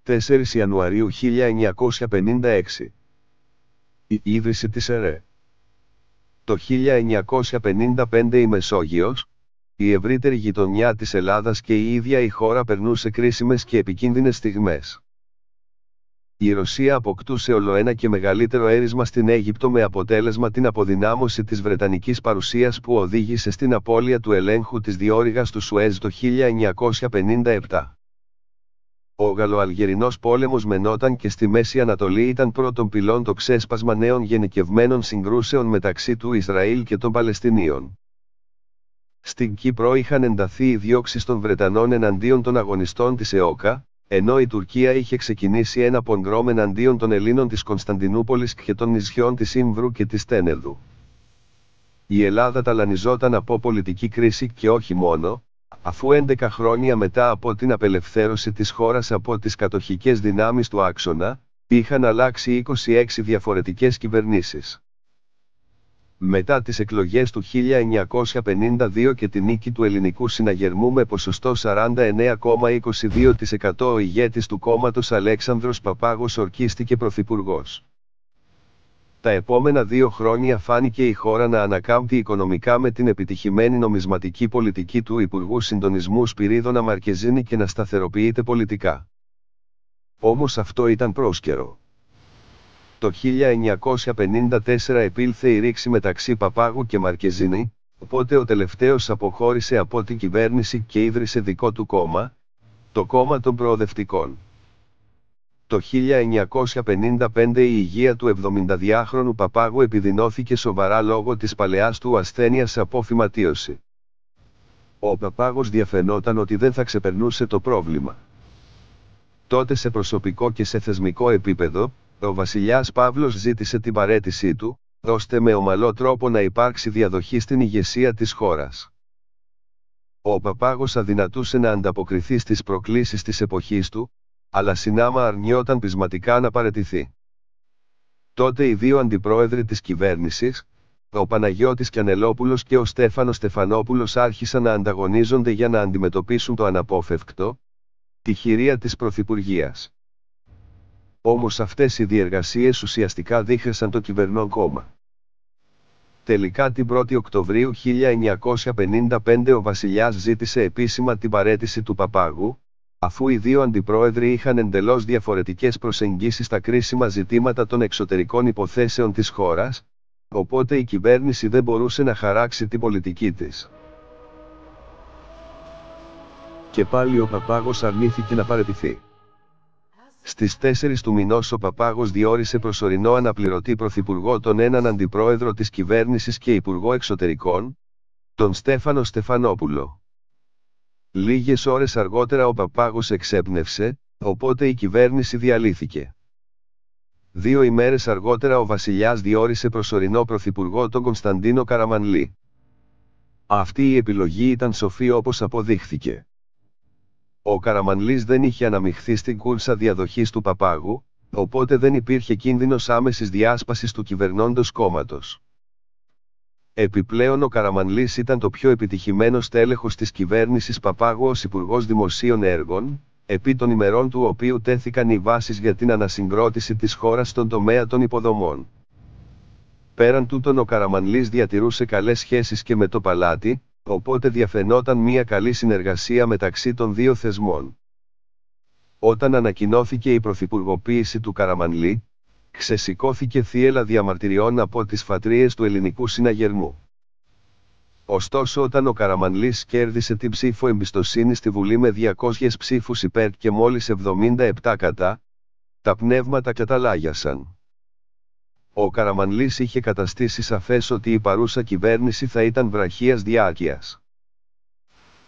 4 Ιανουαρίου 1956. Η ίδρυση της ΕΡΕ. Το 1955 η Μεσόγειος, η ευρύτερη γειτονιά της Ελλάδας και η ίδια η χώρα περνούσε κρίσιμες και επικίνδυνες στιγμές. Η Ρωσία αποκτούσε ολοένα και μεγαλύτερο έρισμα στην Αίγυπτο με αποτέλεσμα την αποδυνάμωση της Βρετανικής παρουσίας που οδήγησε στην απώλεια του ελέγχου της διόρυγας του Σουέζ το 1957. Ο Γαλλοαλγερινός πόλεμος μενόταν και στη Μέση Ανατολή ήταν πρώτον πυλών το ξέσπασμα νέων γενικευμένων συγκρούσεων μεταξύ του Ισραήλ και των Παλαιστινίων. Στην Κύπρο είχαν ενταθεί οι διώξεις των Βρετανών εναντίον των αγωνιστών της ΕΟΚΑ, ενώ η Τουρκία είχε ξεκινήσει ένα πογκρόμ εναντίον των Ελλήνων της Κωνσταντινούπολης και των νησιών της Ίμβρου και της Τένεδου. Η Ελλάδα ταλανιζόταν από πολιτική κρίση και όχι μόνο, αφού 11 χρόνια μετά από την απελευθέρωση της χώρας από τις κατοχικές δυνάμεις του άξονα, είχαν αλλάξει 26 διαφορετικές κυβερνήσεις. Μετά τις εκλογές του 1952 και τη νίκη του ελληνικού συναγερμού με ποσοστό 49,22% ο ηγέτης του κόμματος Αλέξανδρος Παπάγος ορκίστηκε πρωθυπουργός. Τα επόμενα 2 χρόνια φάνηκε η χώρα να ανακάμπτει οικονομικά με την επιτυχημένη νομισματική πολιτική του Υπουργού Συντονισμού Σπυρίδωνα Μαρκεζίνη και να σταθεροποιείται πολιτικά. Όμως αυτό ήταν πρόσκαιρο. Το 1954 επήλθε η ρήξη μεταξύ Παπάγου και Μαρκεζίνη, οπότε ο τελευταίος αποχώρησε από την κυβέρνηση και ίδρυσε δικό του κόμμα, το Κόμμα των Προοδευτικών. Το 1955 η υγεία του 72χρονου Παπάγου επιδεινώθηκε σοβαρά λόγω της παλαιάς του ασθένειας από φυματίωση. Ο Παπάγος διαφαινόταν ότι δεν θα ξεπερνούσε το πρόβλημα. Τότε σε προσωπικό και σε θεσμικό επίπεδο, ο βασιλιάς Παύλος ζήτησε την παραίτησή του, ώστε με ομαλό τρόπο να υπάρξει διαδοχή στην ηγεσία της χώρας. Ο Παπάγος αδυνατούσε να ανταποκριθεί στις προκλήσεις της εποχής του, αλλά συνάμα αρνιόταν πεισματικά να παραιτηθεί. Τότε οι 2 αντιπρόεδροι της κυβέρνησης, ο Παναγιώτης Κιανελόπουλος και ο Στέφανος Στεφανόπουλος άρχισαν να ανταγωνίζονται για να αντιμετωπίσουν το αναπόφευκτο, τη χειρία της Πρωθυπουργίας. Όμως αυτές οι διεργασίες ουσιαστικά δίχασαν το κυβερνών κόμμα. Τελικά την 1η Οκτωβρίου 1955 ο βασιλιάς ζήτησε επίσημα την παραίτηση του Παπάγου, αφού οι 2 αντιπρόεδροι είχαν εντελώς διαφορετικές προσεγγίσεις στα κρίσιμα ζητήματα των εξωτερικών υποθέσεων της χώρας, οπότε η κυβέρνηση δεν μπορούσε να χαράξει την πολιτική της. Και πάλι ο Παπάγος αρνήθηκε να παραιτηθεί. Στις 4 του μηνός ο Παπάγος διόρισε προσωρινό αναπληρωτή πρωθυπουργό τον έναν αντιπρόεδρο της κυβέρνησης και υπουργό εξωτερικών, τον Στέφανο Στεφανόπουλο. Λίγες ώρες αργότερα ο Παπάγος εξέπνευσε, οπότε η κυβέρνηση διαλύθηκε. 2 ημέρες αργότερα ο βασιλιάς διόρισε προσωρινό πρωθυπουργό τον Κωνσταντίνο Καραμανλή. Αυτή η επιλογή ήταν σοφή όπως αποδείχθηκε. Ο Καραμανλής δεν είχε αναμειχθεί στην κούρσα διαδοχής του Παπάγου, οπότε δεν υπήρχε κίνδυνος άμεσης διάσπασης του κυβερνώντος κόμματος. Επιπλέον ο Καραμανλής ήταν το πιο επιτυχημένο στέλεχος της κυβέρνησης Παπάγου ως Υπουργός Δημοσίων Έργων, επί των ημερών του οποίου τέθηκαν οι βάσεις για την ανασυγκρότηση της χώρας στον τομέα των υποδομών. Πέραν τούτων ο Καραμανλής διατηρούσε καλές σχέσεις και με το Παλάτι, οπότε διαφαινόταν μια καλή συνεργασία μεταξύ των 2 θεσμών. Όταν ανακοινώθηκε η πρωθυπουργοποίηση του Καραμανλή, ξεσηκώθηκε θύελλα διαμαρτυριών από τις φατρίες του ελληνικού συναγερμού. Ωστόσο όταν ο Καραμανλής κέρδισε την ψήφο εμπιστοσύνη στη Βουλή με 200 ψήφους υπέρ και μόλις 77 κατά, τα πνεύματα καταλάγιασαν. Ο Καραμανλής είχε καταστήσει σαφές ότι η παρούσα κυβέρνηση θα ήταν βραχίας διάρκειας.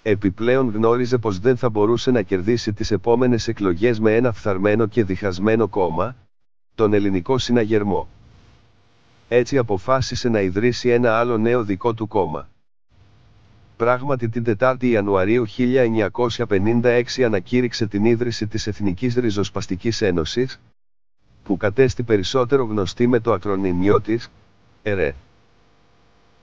Επιπλέον γνώριζε πως δεν θα μπορούσε να κερδίσει τις επόμενες εκλογές με ένα φθαρμένο και διχασμένο κόμμα, τον ελληνικό συναγερμό. Έτσι αποφάσισε να ιδρύσει ένα άλλο νέο δικό του κόμμα. Πράγματι την 4η Ιανουαρίου 1956 ανακήρυξε την ίδρυση της Εθνικής Ριζοσπαστικής Ένωσης, που κατέστη περισσότερο γνωστή με το ακρονίμιο της, ΕΡΕ.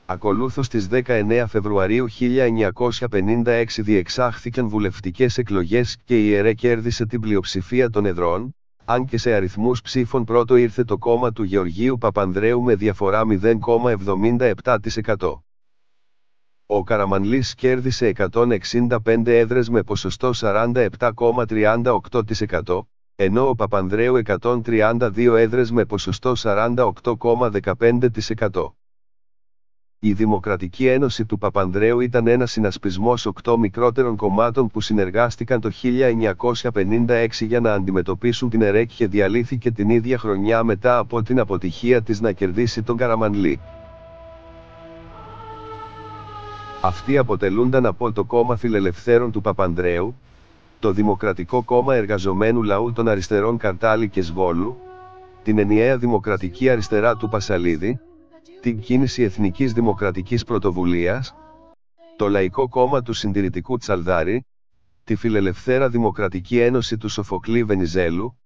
Ακολούθως στις 19 Φεβρουαρίου 1956 διεξάχθηκαν βουλευτικές εκλογές και η ΕΡΕ κέρδισε την πλειοψηφία των εδρών, αν και σε αριθμούς ψήφων πρώτο ήρθε το κόμμα του Γεωργίου Παπανδρέου με διαφορά 0,77%. Ο Καραμανλής κέρδισε 165 έδρες με ποσοστό 47,38%, ενώ ο Παπανδρέου 132 έδρες με ποσοστό 48,15%. Η Δημοκρατική Ένωση του Παπανδρέου ήταν ένας συνασπισμός 8 μικρότερων κομμάτων που συνεργάστηκαν το 1956 για να αντιμετωπίσουν την ΕΡΕ και διαλύθηκε την ίδια χρονιά μετά από την αποτυχία της να κερδίσει τον Καραμανλή. Αυτοί αποτελούνταν από το Κόμμα Φιλελευθέρων του Παπανδρέου, το Δημοκρατικό Κόμμα Εργαζομένου Λαού των Αριστερών Καρτάλη και Σβόλου, την Ενιαία Δημοκρατική Αριστερά του Πασαλίδη, την Κίνηση Εθνικής Δημοκρατικής Πρωτοβουλίας, το Λαϊκό Κόμμα του Συντηρητικού Τσαλδάρη, τη Φιλελευθέρα Δημοκρατική Ένωση του Σοφοκλή Βενιζέλου,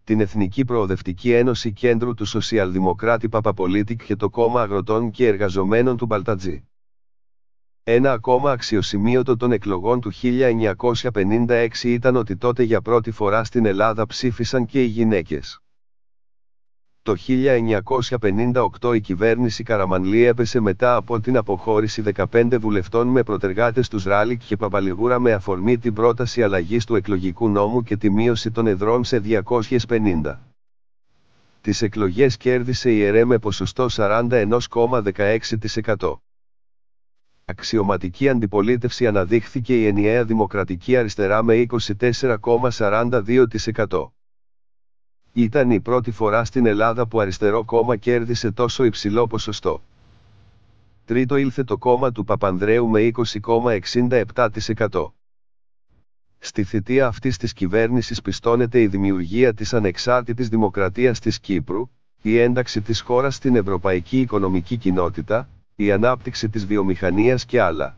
την Εθνική Προοδευτική Ένωση Κέντρου του Σοσιαλδημοκράτη Παπαπολίτικ και το Κόμμα Αγροτών και Εργαζομένων του Μπαλτατζή. Ένα ακόμα αξιοσημείωτο των εκλογών του 1956 ήταν ότι τότε για πρώτη φορά στην Ελλάδα ψήφισαν και οι γυναίκες. Το 1958 η κυβέρνηση Καραμανλή έπεσε μετά από την αποχώρηση 15 βουλευτών με προτεργάτες τους Ράλικ και Παπαλιγούρα με αφορμή την πρόταση αλλαγής του εκλογικού νόμου και τη μείωση των εδρών σε 250. Τις εκλογές κέρδισε η ΕΡΕ με ποσοστό 41,16%. Αξιωματική αντιπολίτευση αναδείχθηκε η Ενιαία Δημοκρατική Αριστερά με 24,42%. Ήταν η πρώτη φορά στην Ελλάδα που αριστερό κόμμα κέρδισε τόσο υψηλό ποσοστό. Τρίτο ήλθε το κόμμα του Παπανδρέου με 20,67%. Στη θητεία αυτής της κυβέρνησης πιστώνεται η δημιουργία της ανεξάρτητης δημοκρατίας της Κύπρου, η ένταξη της χώρας στην Ευρωπαϊκή Οικονομική Κοινότητα, η ανάπτυξη της βιομηχανίας και άλλα.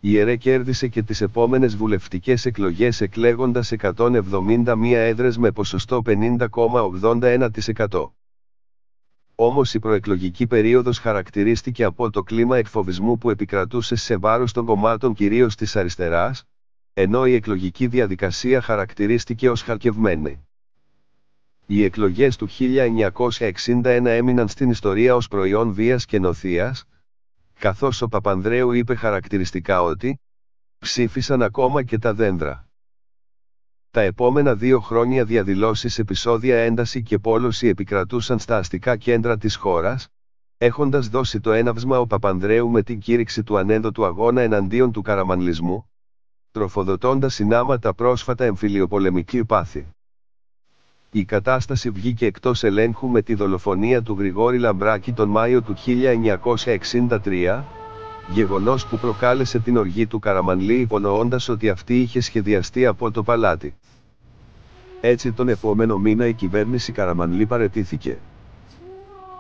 Η ΕΡΕ κέρδισε και τις επόμενες βουλευτικές εκλογές εκλέγοντας 171 έδρες με ποσοστό 50,81%. Όμως η προεκλογική περίοδος χαρακτηρίστηκε από το κλίμα εκφοβισμού που επικρατούσε σε βάρος των κομμάτων κυρίως της αριστεράς, ενώ η εκλογική διαδικασία χαρακτηρίστηκε ως χαρκευμένη. Οι εκλογές του 1961 έμειναν στην ιστορία ως προϊόν βίας και νοθείας, καθώς ο Παπανδρέου είπε χαρακτηριστικά ότι «ψήφισαν ακόμα και τα δέντρα». Τα επόμενα 2 χρόνια διαδηλώσεις, επεισόδια, ένταση και πόλωση επικρατούσαν στα αστικά κέντρα της χώρας, έχοντας δώσει το έναυσμα ο Παπανδρέου με την κήρυξη του ανένδοτου αγώνα εναντίον του καραμανλισμού, τροφοδοτώντας συνάματα πρόσφατα εμφυλιοπολεμική πάθη. Η κατάσταση βγήκε εκτός ελέγχου με τη δολοφονία του Γρηγόρη Λαμπράκη τον Μάιο του 1963, γεγονός που προκάλεσε την οργή του Καραμανλή υπονοώντας ότι αυτή είχε σχεδιαστεί από το παλάτι. Έτσι τον επόμενο μήνα η κυβέρνηση Καραμανλή παραιτήθηκε.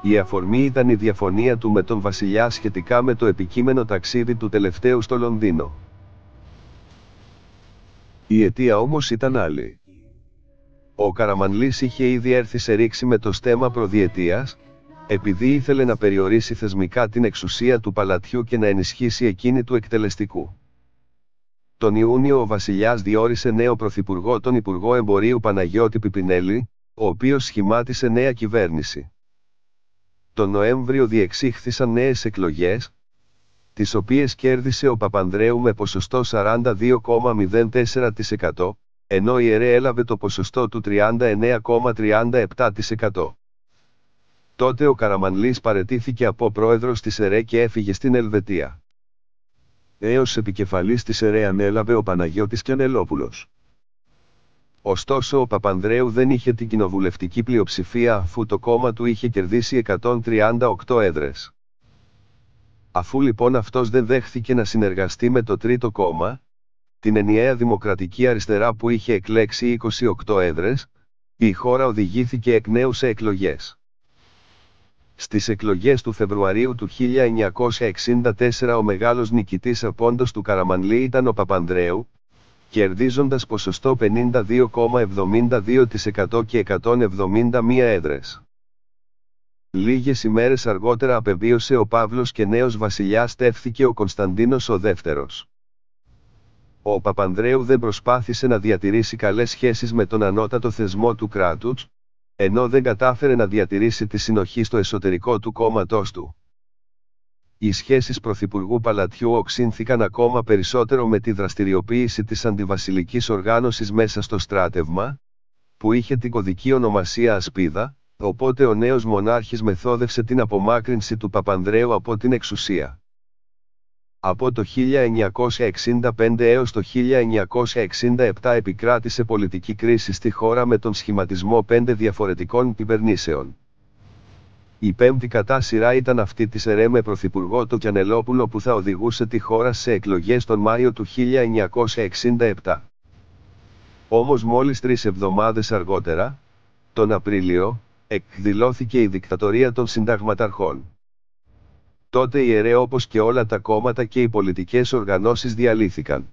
Η αφορμή ήταν η διαφωνία του με τον βασιλιά σχετικά με το επικείμενο ταξίδι του τελευταίου στο Λονδίνο. Η αιτία όμως ήταν άλλη. Ο Καραμανλής είχε ήδη έρθει σε ρήξη με το στέμμα προδιετίας, επειδή ήθελε να περιορίσει θεσμικά την εξουσία του παλατιού και να ενισχύσει εκείνη του εκτελεστικού. Τον Ιούνιο ο βασιλιάς διόρισε νέο πρωθυπουργό τον Υπουργό Εμπορίου Παναγιώτη Πιπινέλη, ο οποίος σχημάτισε νέα κυβέρνηση. Τον Νοέμβριο διεξήχθησαν νέες εκλογές, τις οποίες κέρδισε ο Παπανδρέου με ποσοστό 42,04%, ενώ η ΕΡΕ έλαβε το ποσοστό του 39,37%. Τότε ο Καραμανλής παραιτήθηκε από πρόεδρος της ΕΡΕ και έφυγε στην Ελβετία. Έως επικεφαλής της ΕΡΕ ανέλαβε ο Παναγιώτης Κιανελόπουλος. Ωστόσο ο Παπανδρέου δεν είχε την κοινοβουλευτική πλειοψηφία αφού το κόμμα του είχε κερδίσει 138 έδρες. Αφού λοιπόν αυτός δεν δέχθηκε να συνεργαστεί με το τρίτο κόμμα, την Ενιαία Δημοκρατική Αριστερά που είχε εκλέξει 28 έδρες, η χώρα οδηγήθηκε εκ νέου σε εκλογές. Στις εκλογές του Φεβρουαρίου του 1964 ο μεγάλος νικητής απόντος του Καραμανλή ήταν ο Παπανδρέου, κερδίζοντας ποσοστό 52,72% και 171 έδρες. Λίγες ημέρες αργότερα απεβίωσε ο Παύλος και νέος βασιλιάς τεύθηκε ο Κωνσταντίνος ο δεύτερος. Ο Παπανδρέου δεν προσπάθησε να διατηρήσει καλές σχέσεις με τον ανώτατο θεσμό του κράτους, ενώ δεν κατάφερε να διατηρήσει τη συνοχή στο εσωτερικό του κόμματός του. Οι σχέσεις πρωθυπουργού Παλατιού οξύνθηκαν ακόμα περισσότερο με τη δραστηριοποίηση της αντιβασιλικής οργάνωσης μέσα στο στράτευμα, που είχε την κωδική ονομασία Ασπίδα, οπότε ο νέος μονάρχης μεθόδευσε την απομάκρυνση του Παπανδρέου από την εξουσία. Από το 1965 έως το 1967 επικράτησε πολιτική κρίση στη χώρα με τον σχηματισμό 5 διαφορετικών κυβερνήσεων. Η πέμπτη κατά σειρά ήταν αυτή της ΕΡΕ με πρωθυπουργό τον Γιαννελόπουλο που θα οδηγούσε τη χώρα σε εκλογές τον Μάιο του 1967. Όμως μόλις 3 εβδομάδες αργότερα, τον Απρίλιο, εκδηλώθηκε η δικτατορία των συνταγματαρχών. Τότε η ΕΡΕ όπως και όλα τα κόμματα και οι πολιτικές οργανώσεις διαλύθηκαν.